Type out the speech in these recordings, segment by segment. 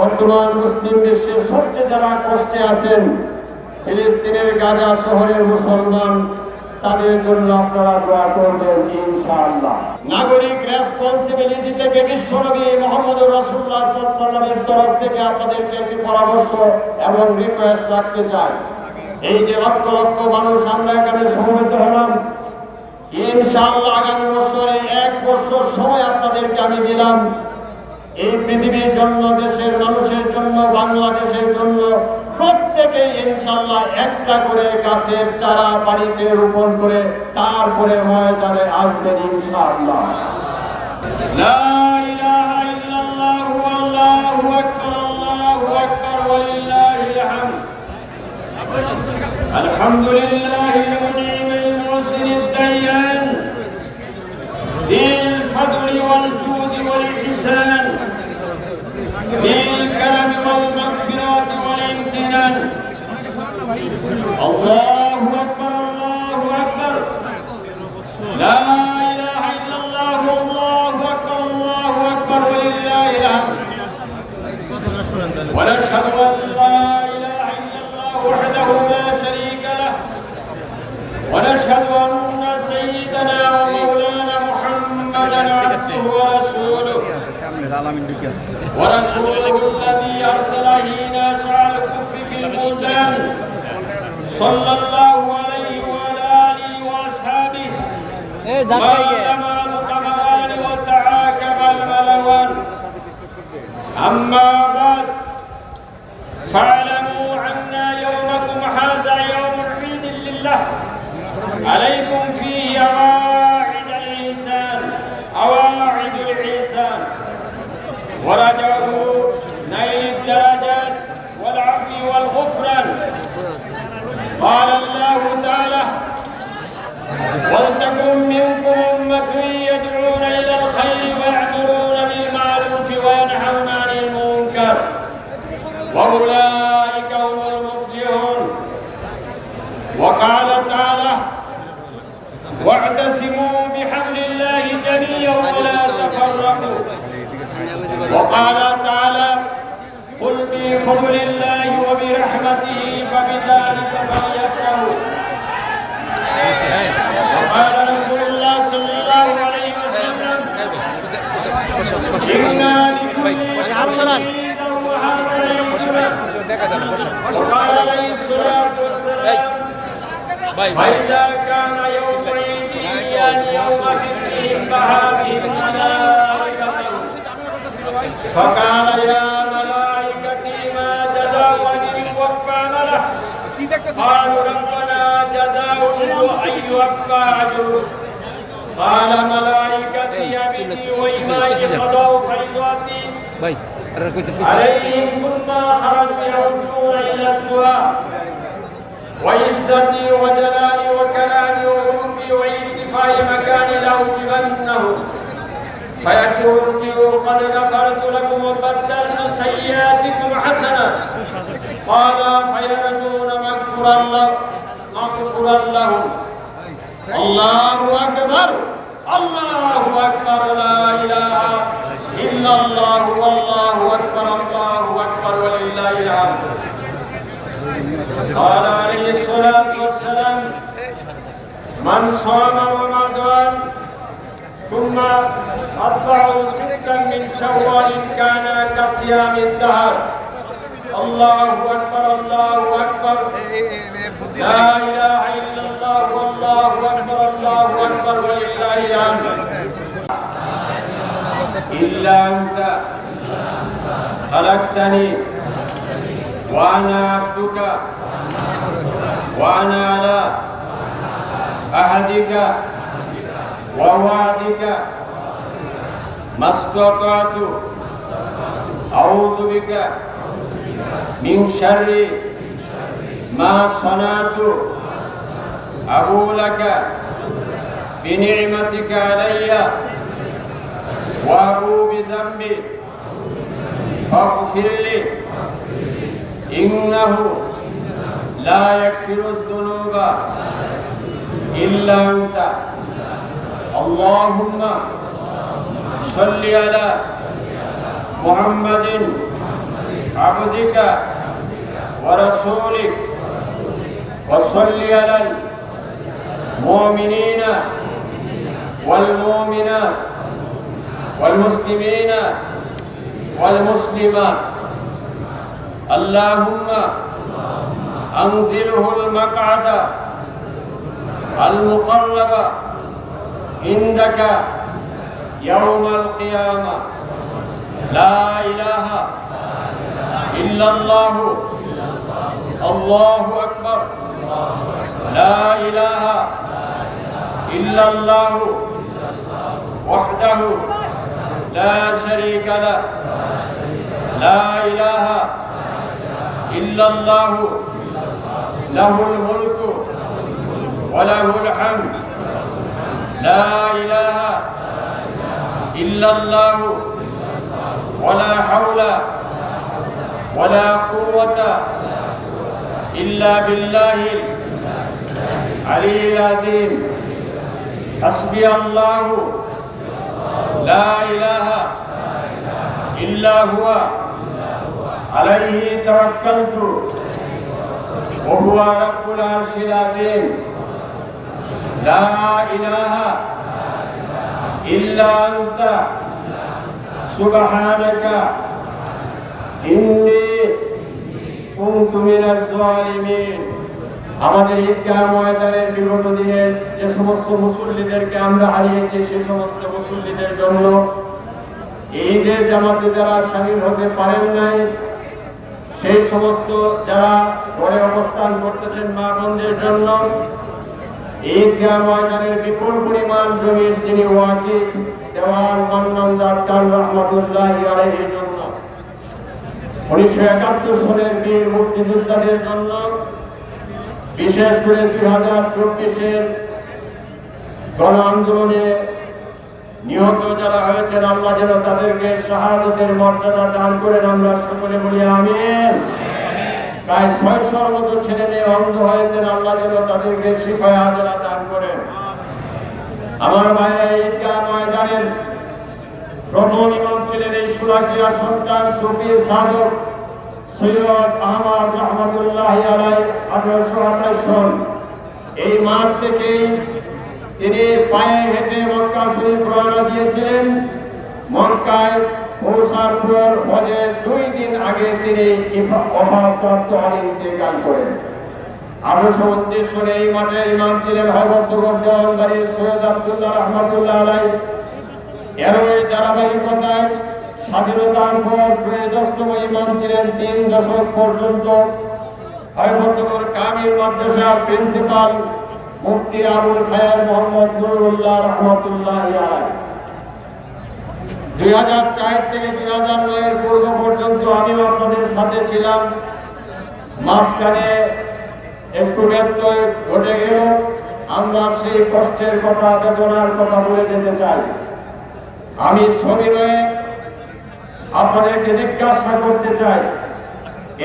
বর্তমান মুসলিম বিশ্বের সবচেয়ে যারা কষ্টে আছেন, ফিলিস্তিনের গাজা শহরের মুসলমান, তাদের জন্য আপনারা দোয়া করবেন ইনশাআল্লাহ। নাগরিক রেসপন্সিবিলিটি থেকে বিশ্বনবী মুহাম্মদুর রাসূলুল্লাহ সাল্লাল্লাহু আলাইহি ওয়াসাল্লামের তরফ থেকে আপনাদেরকে একটি পরামর্শ এবং রিকোয়েস্ট রাখতে চাই। এই যে লক্ষ লক্ষ মানুষ আমরা এখানে সমবেত হলাম, ইনশাআল্লাহ আগামী বছরে 1 বছর সময় আপনাদেরকে আমি দিলাম। এই পৃথিবীর জন্য, দেশের মানুষের জন্য, বাংলাদেশের জন্য প্রত্যেকে ইনশাআল্লাহ একটা করে গাছের চারা বাড়িতে রোপণ করে তারপরে ময়দানে আসবেন ইনশাআল্লাহ। লা ইলাহা ইল্লাল্লাহু আল্লাহু আকবার, আল্লাহু আকবার ওয়া লিল্লাহিল হামদ। আলহামদুলিল্লাহিল মুনি'মিল মুহসিনিদ দাইয়ান বিল ফাদলি ওয়াল জুদি ওয়াল ইহসান بالكرم والمغفرة والامتنان. الله أكبر، الله أكبر، لا إله إلا الله، الله أكبر، الله أكبر ولله الحمد. ونشهد أن لا إله إلا الله وحده لا شريك له، ونشهد أن سيدنا ومولانا محمدا عبده ورسوله، ورسوله الذي أرسل حين شاء الكفر في البلدان، صلى الله عليه وعلى آله وأصحابه ما لما القمران وتعاقب الملوان. أما بعد، فاعلموا أن يومكم هذا يوم عيد لله، عليكم فيه أواعد الإحسان، أواعد الإحسان ورجاء نيل الدرجات والعفو والغفران. قال الله تعالى: ولتكن منكم أمة يدعون إلى الخير ويأمرون بالمعروف وينهون عن المنكر وأولئك هم المفلحون. وقال تعالى: واعتصموا بحبل الله جميعا ولا تفرقوا. وقال تعالى: قل بفضل الله وبرحمته فبذلك فليفرحوا. وقال رسول الله صلى الله عليه وسلم: إنا لكل وقال عليه الصلاة والسلام: فإذا كان يوم عيد يعني يوم فطرهم فهذه الملائكة. فقال: يا ملائكتي ما جزاء من وفى عمله؟ قالوا: ربنا جزاؤه أن يوفى أجره. قال: ملائكتي يميني وإيماني قضوا فريضتي عليهم ثم خرجوا يرجون إلى الدعاء. وعزتي وجلالي وكلامي وعلومي وارتفاع مكاني لأوجبنه. فيقول: قد غفرت لكم وبدلت سيئاتكم حسنات. قال: فيرجون مغفورا لهم. الله أكبر، الله أكبر، لا إله إلا الله، والله أكبر، الله أكبر ولله الحمد. قال عليه الصلاة والسلام: من صام رمضان ثم أتبعه 6 من شوال كان كصيام الدهر. الله أكبر، الله أكبر، لا إله إلا الله، والله أكبر، الله أكبر ولله الحمد. إلا أنت خلقتني وأنا عبدك وأنا على عهدك ووعدك ما استطعت أعوذ بك من شر ما صنعت. أبو لك بنعمتك علي وأبو بذنبي فاغفر لي إنه لا يغفر الذنوب إلا أنت. اللهم صل على محمد عبدك ورسولك وصل على المؤمنين والمؤمنات والمسلمين والمسلمات اللهم أنزله المقعد المقرب عندك يوم القيامة لا إله إلا الله الله أكبر لا إله إلا الله وحده لا شريك له لا إله إلا الله له الملك وله الحمد لا إله إلا الله ولا حول ولا قوة إلا بالله العلي العظيم حسبي الله لا إله إلا هو عليه توكلت وهو رب العرش العظيم لا إله إلا أنت سبحانك إني كنت من الظالمين আমাদের ঈদগাহ ময়দানের বিগত দিনের যে সমস্ত মুসল্লিদেরকে আমরা হারিয়েছি সে সমস্ত মুসল্লিদের জন্য ঈদের জামাতে যারা শামিল হতে পারেন নাই সেই সমস্ত যারা ঘরে অবস্থান করতেছেন মা বোনদের জন্য ঈদগাহ ময়দানের বিপুল পরিমাণ জমির যিনি ওয়াকিফ দেওয়ান মান্নান দারকান রহমাতুল্লাহি আলাইহির জন্য 1971 সালের বীর মুক্তিযোদ্ধাদের জন্য বিশেষ করে 2024-এর গণ আন্দোলনে নিহত যারা হয়েছেন আল্লাহ যেন তাদেরকে শাহাদাতের মর্যাদা দান করেন আমরা সকলে বলি আমিন। প্রায় 600-র মতো ছেলে মেয়ে অন্ধ হয়েছেন আল্লাহ যেন তাদেরকে শিফায়ে আজলা দান করেন। আমার ভাইরা ঈদগাহ ময়দানের প্রথম ইমাম ছিলেন এই সুরাকিয়া সন্তান সুফি সাধক সৈয়দ আহমদ রহমতুল্লাহি আলাইহি 1828 সন। এই মাঠ থেকেই তিনি পায়ে হেঁটে মক্কা শরীফ রওনা দিয়েছিলেন। মক্কায় পৌঁছার পর হজের 2 দিন আগে তিনি ওফাতপ্রাপ্ত হন, ইন্তেকাল করেন। 1829 সনে এই মাঠে ইমাম ছিলেন হযরত দেওয়ানবাড়ির সৈয়দ আব্দুল্লাহ রহমতুল্লাহ আলাইহি। এরই ধারাবাহিকতায় স্বাধীনতার পর 13তম ইমাম ছিলেন 3 দশক পর্যন্ত হযরত কামিল মাদ্রাসার প্রিন্সিপাল মুফতি আবুল খায়ের মোহাম্মদ নুরুল্লাহ রহমতুল্লাহি আলাইহি। 2004 থেকে 2009 এর পূর্ব পর্যন্ত আমি আপনাদের সাথে ছিলাম। মাঝখানে একটু ব্যত্যয় ঘটে গেল, আমরা সেই কষ্টের কথা বেদনার কথা বলে যেতে চাই। আমি সবিনয়ে আপনাদেরকে জিজ্ঞাসা করতে চাই,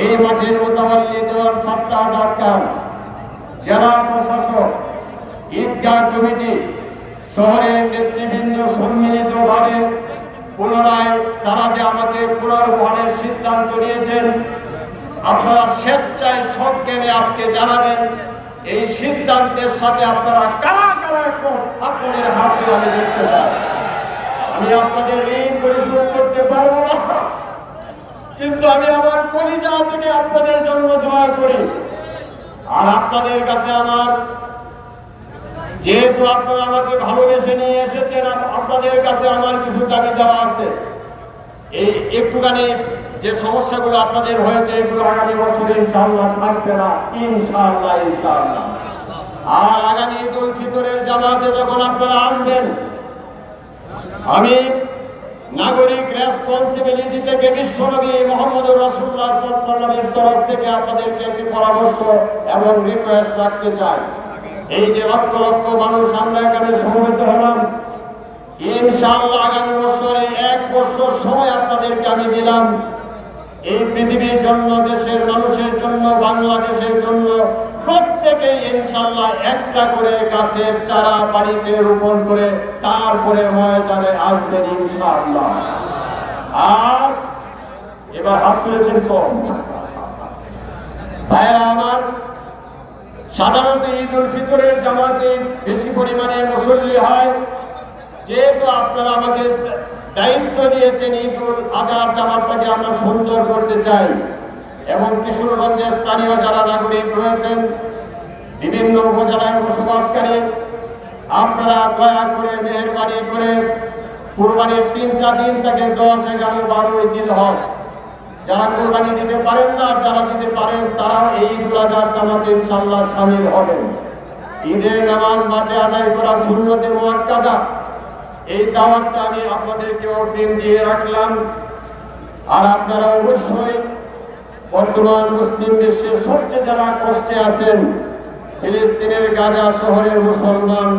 এই মাঠের মোতাবাল্লি দেওয়ান ফাত্তাহ দারকান, জেলা প্রশাসক, ঈদগাহ কমিটি, শহরের নেতৃবৃন্দ সম্মিলিতভাবে পুনরায় তারা যে আমাকে পুনর্বহালের সিদ্ধান্ত নিয়েছেন, আপনারা স্বেচ্ছায় সজ্ঞানে আজকে জানাবেন এই সিদ্ধান্তের সাথে আপনারা কারা কারা আপনাদের হাতে আমি দেখতে চাই। আমি আপনাদের ঋণ পরিশোধ করতে পারবো না, কিন্তু আমি আমার কলিজা থেকে আপনাদের জন্য দোয়া করি। আর আপনাদের কাছে আমার, যেহেতু আপনারা আমাকে ভালোবেসে নিয়ে এসেছেন, আপনাদের কাছে আমার কিছু দাবি দেওয়া আছে। এই একটুখানি যে সমস্যাগুলো আপনাদের হয়েছে এগুলো আগামী বছর ইনশাআল্লাহ থাকবে না, ইনশাআল্লাহ ইনশাআল্লাহ। আর আগামী ঈদুল ফিতরের জামাতে যখন আপনারা আসবেন, আমি নাগরিক রেসপন্সিবিলিটি থেকে বিশ্বনবী মুহাম্মদুর রাসূলুল্লাহ সাল্লাল্লাহু আলাইহি ওয়াসাল্লামের তরফ থেকে আপনাদেরকে একটি পরামর্শ এবং রিকোয়েস্ট রাখতে চাই। এই যে লক্ষ লক্ষ মানুষ আমরা এখানে সমবেত হলাম, ইনশাআল্লাহ আগামী বছরে 1 বছর সময় আপনাদেরকে আমি দিলাম। এই পৃথিবীর জন্য, দেশের মানুষের জন্য, বাংলাদেশের জন্য প্রত্যেকেই ইনশাআল্লাহ একটা করে গাছের চারা বাড়িতে রোপণ করে তারপরে ময়দানে আসবেন ইনশাআল্লাহ। আর এবার হাত তুলেছেন কম। ভাইয়েরা আমার, সাধারণত ঈদ উল ফিতরের জামাতে বেশি পরিমাণে মুসল্লি হয়। যেহেতু আপনারা আমাকে দায়িত্ব দিয়েছেন ঈদ উল আজহার জামাতটাকে আমরা সুন্দর করতে চাই, এবং কিশোরগঞ্জের স্থানীয় যারা নাগরিক রয়েছেন, বিভিন্ন উপজেলায় বসবাসকারী, আপনারা দয়া করে মেহেরবানি করে কুরবানির 3টা দিন থেকে 10, 11, 12 জিলহজ যারা কুরবানি দিতে পারেন না, যারা দিতে পারেন তারাও এই ঈদ উল আজহার জামাতে ইনশাআল্লাহ শামিল হবেন। ঈদের নামাজ মাঠে আদায় করা সুন্নতে মুআক্কাদা, এই দাওয়াতটা আমি আপনাদেরকে অগ্রিম দিয়ে রাখলাম। আর আপনারা অবশ্যই বর্তমান মুসলিম বিশ্বের সবচেয়ে যারা কষ্টে আছেন, ফিলিস্তিনের গাজা শহরের মুসলমান,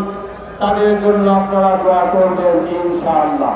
তাদের জন্য আপনারা দোয়া করবেন ইনশাআল্লাহ।